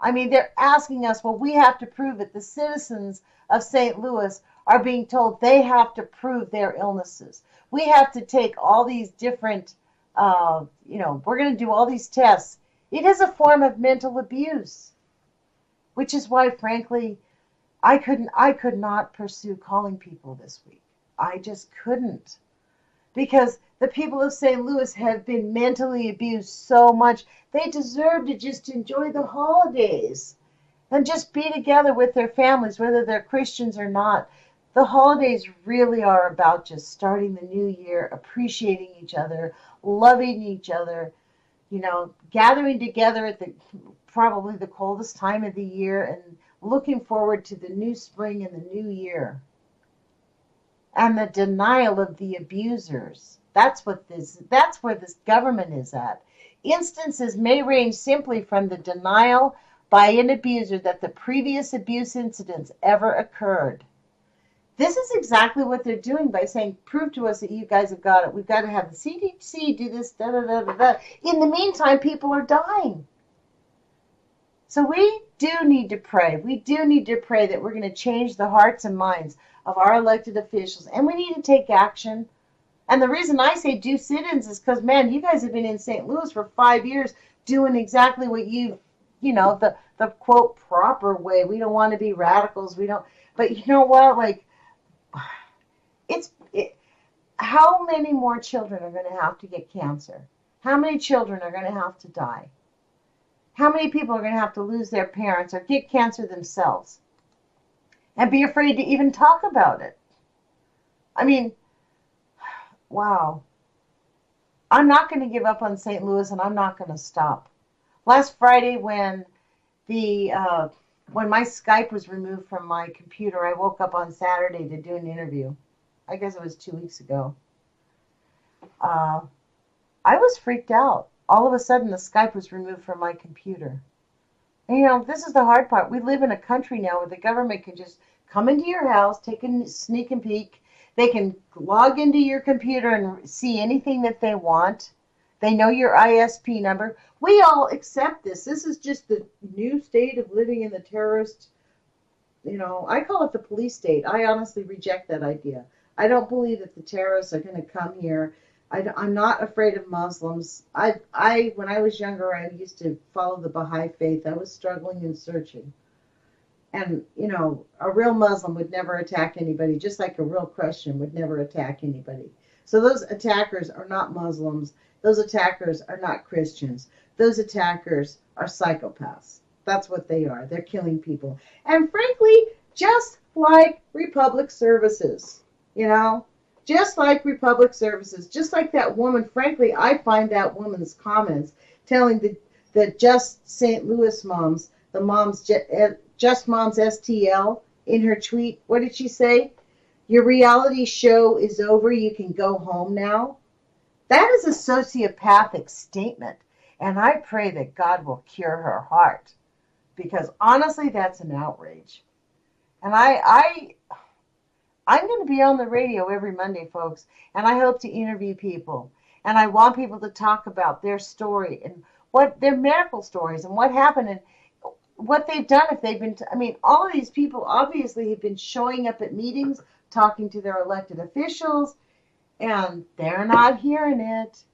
I mean, they're asking us, well, we have to prove it. The citizens of St. Louis are being told they have to prove their illnesses. We have to take all these different, we're going to do all these tests. It is a form of mental abuse, which is why, frankly, I could not pursue calling people this week. I just couldn't. Because the people of St. Louis have been mentally abused so much, they deserve to just enjoy the holidays and just be together with their families, whether they're Christians or not. The holidays really are about just starting the new year, appreciating each other, loving each other, gathering together at probably the coldest time of the year and looking forward to the new spring and the new year. And the denial of the abusers. That's where this government is at. Instances may range simply from the denial by an abuser that the previous abuse incidents ever occurred. This is exactly what they're doing by saying, prove to us that you guys have got it. We've got to have the CDC do this, da da da da da. In the meantime, people are dying. So we do need to pray. We do need to pray that we're going to change the hearts and minds of our elected officials. And we need to take action. And the reason I say do sit-ins is because, man, you guys have been in St. Louis for 5 years doing exactly what the quote proper way. We don't want to be radicals. But you know what? How many more children are going to have to get cancer? How many children are going to have to die? How many people are going to have to lose their parents or get cancer themselves and be afraid to even talk about it? I mean, wow. I'm not going to give up on St. Louis, and I'm not going to stop. Last Friday, the when my Skype was removed from my computer, I woke up on Saturday to do an interview. I guess it was 2 weeks ago. Uh, I was freaked out. All of a sudden, the Skype was removed from my computer. And, this is the hard part. We live in a country now where the government can just come into your house, take a sneak and peek. They can log into your computer and see anything that they want. They know your ISP number. We all accept this. This is just the new state of living in the terrorist, I call it the police state. I honestly reject that idea. I don't believe that the terrorists are going to come here. I'm not afraid of Muslims. When I was younger, I used to follow the Baha'i faith. I was struggling and searching. And, a real Muslim would never attack anybody, just like a real Christian would never attack anybody. So those attackers are not Muslims. Those attackers are not Christians. Those attackers are psychopaths. That's what they are. They're killing people. And frankly, just like Republic Services, just like Republic Services, just like that woman. Frankly, I find that woman's comments telling the Just St. Louis moms, the moms, Just Moms STL, in her tweet, what did she say? Your reality show is over. You can go home now. That is a sociopathic statement. And I pray that God will cure her heart. Because honestly, that's an outrage. And I'm going to be on the radio every Monday, folks. And I hope to interview people. And I want people to talk about their story and what their medical stories and what happened and what they've done. If they've been, all of these people obviously have been showing up at meetings, talking to their elected officials, and they're not hearing it.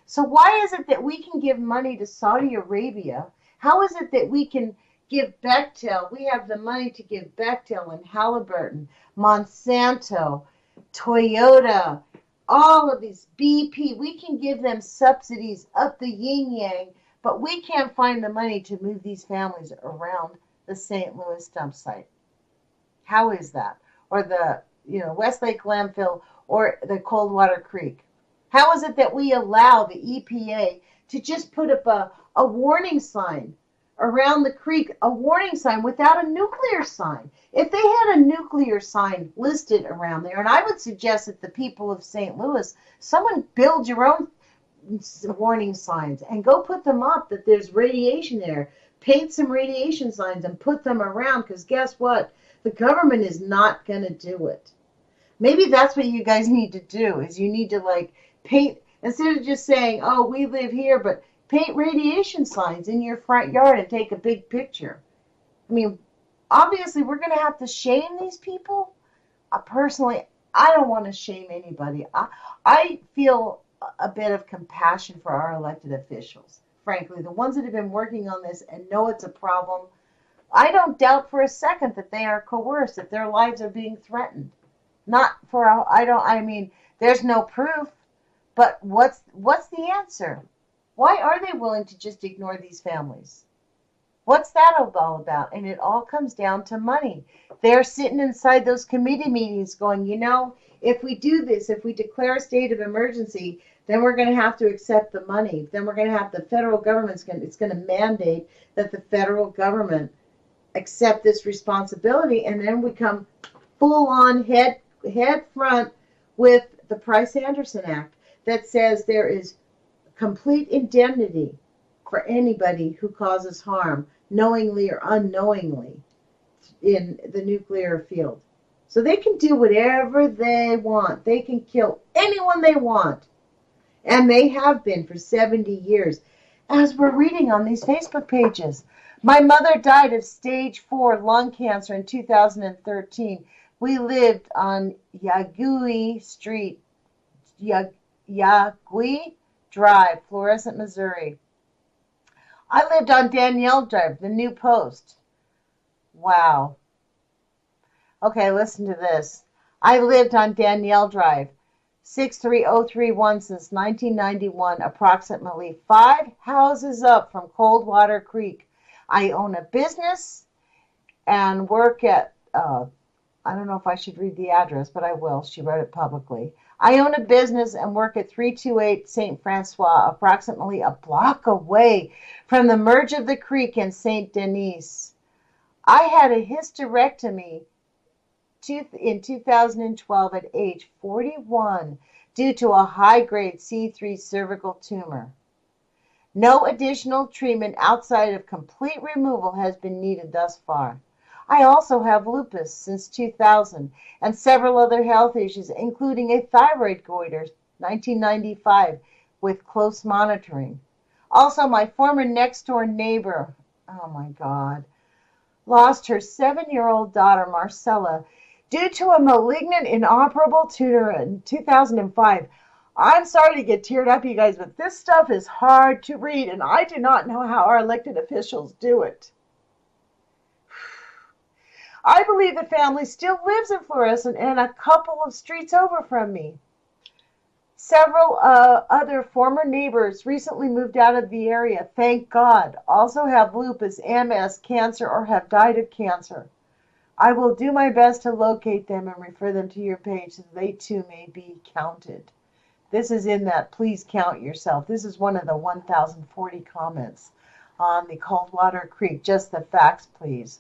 So why is it that we can give money to Saudi Arabia? How is it that we can give Bechtel? We have the money to give Bechtel and Halliburton, Monsanto, Toyota, all of these, BP. We can give them subsidies up the yin-yang, but we can't find the money to move these families around the St. Louis dump site. How is that? Or the Westlake landfill or the Coldwater Creek. How is it that we allow the EPA to just put up a warning sign around the creek, a warning sign without a nuclear sign? If they had a nuclear sign listed around there, and I would suggest that the people of St. Louis, someone build your own warning signs and go put them up that there's radiation there. Paint some radiation signs and put them around, because guess what? The government is not going to do it. Maybe that's what you guys need to do, is you need to paint, instead of just saying, oh, we live here, but paint radiation signs in your front yard and take a big picture. Obviously we're going to have to shame these people. Personally, I don't want to shame anybody. I feel a bit of compassion for our elected officials. Frankly, the ones that have been working on this and know it's a problem, I don't doubt for a second that they are coerced, that their lives are being threatened. There's no proof, but what's the answer? Why are they willing to just ignore these families? What's that all about? And it all comes down to money. They're sitting inside those committee meetings going, if we do this, if we declare a state of emergency, then we're going to have to accept the money. Then we're going to have the federal government's going to mandate that the federal government accept this responsibility, and then we come full on head front with the Price-Anderson Act that says there is complete indemnity for anybody who causes harm, knowingly or unknowingly, in the nuclear field. So they can do whatever they want. They can kill anyone they want. And they have been for 70 years. As we're reading on these Facebook pages. My mother died of stage 4 lung cancer in 2013. We lived on Yagui Street, Yagui Drive, Florissant, Missouri. I lived on Danielle Drive, the New Post. Wow. Okay, listen to this. I lived on Danielle Drive, 63031 since 1991, approximately 5 houses up from Coldwater Creek. I own a business and work at, I don't know if I should read the address, but I will. She wrote it publicly. I own a business and work at 328 St. Francois, approximately a block away from the merge of the creek in St. Denis. I had a hysterectomy in 2012 at age 41 due to a high-grade C3 cervical tumor. No additional treatment outside of complete removal has been needed thus far. I also have lupus since 2000 and several other health issues, including a thyroid goiter 1995 with close monitoring. Also, my former next-door neighbor, oh my God, lost her 7-year-old daughter, Marcella, due to a malignant inoperable tumor in 2005. I'm sorry to get teared up, you guys, but this stuff is hard to read, and I do not know how our elected officials do it. I believe the family still lives in Florissant and a couple of streets over from me. Several other former neighbors recently moved out of the area, thank God, also have lupus, MS, cancer, or have died of cancer. I will do my best to locate them and refer them to your page so they too may be counted. This is in that please count yourself. This is one of the 1,040 comments on the Coldwater Creek. Just the facts, please.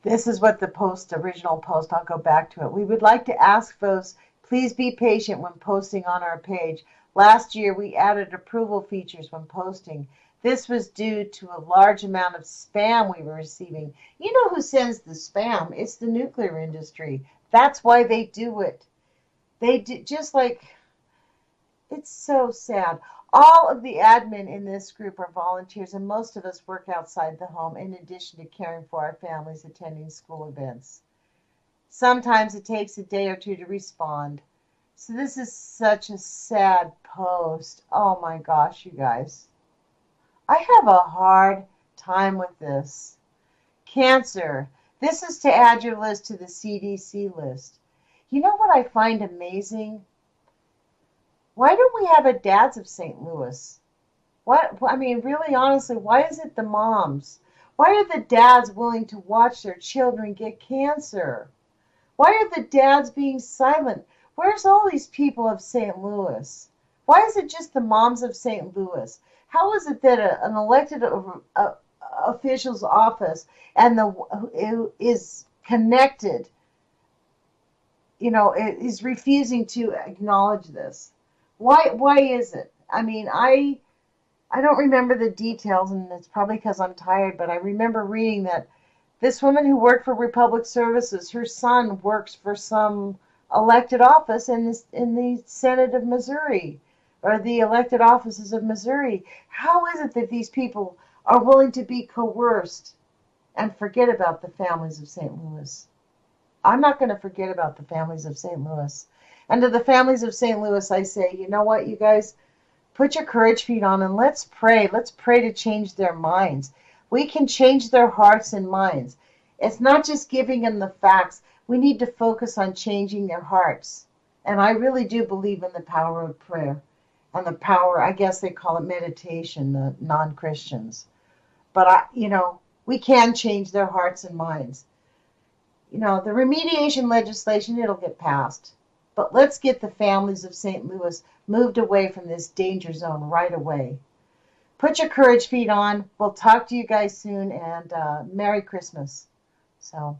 This is what the original post, I'll go back to it. We would like to ask folks, please be patient when posting on our page. Last year, we added approval features when posting. This was due to a large amount of spam we were receiving. You know who sends the spam? It's the nuclear industry. That's why they do it. They do, just like, it's so sad. All of the admin in this group are volunteers, and most of us work outside the home in addition to caring for our families attending school events. Sometimes it takes a day or two to respond. So this is such a sad post. Oh my gosh, you guys. I have a hard time with this. Cancer. This is to add your list to the CDC list. You know what I find amazing? Why don't we have a Dads of St. Louis? I mean, really honestly, why is it the moms? Why are the dads willing to watch their children get cancer? Why are the dads being silent? Where's all these people of St. Louis? Why is it just the moms of St. Louis? How is it that an elected official's office and is connected, is refusing to acknowledge this? Why is it? I mean, I don't remember the details, and it's probably because I'm tired, but I remember reading that this woman who worked for Republic Services, her son works for some elected office in the Senate of Missouri, or the elected offices of Missouri. How is it that these people are willing to be coerced and forget about the families of St. Louis? I'm not going to forget about the families of St. Louis. And to the families of St. Louis, I say, you know what, you guys, put your courage feet on and let's pray. Let's pray to change their minds. We can change their hearts and minds. It's not just giving them the facts. We need to focus on changing their hearts. And I really do believe in the power of prayer and the power, I guess they call it meditation, the non-Christians. But, we can change their hearts and minds. The remediation legislation, it'll get passed. But let's get the families of St. Louis moved away from this danger zone right away. Put your courage feet on. We'll talk to you guys soon, and Merry Christmas. So.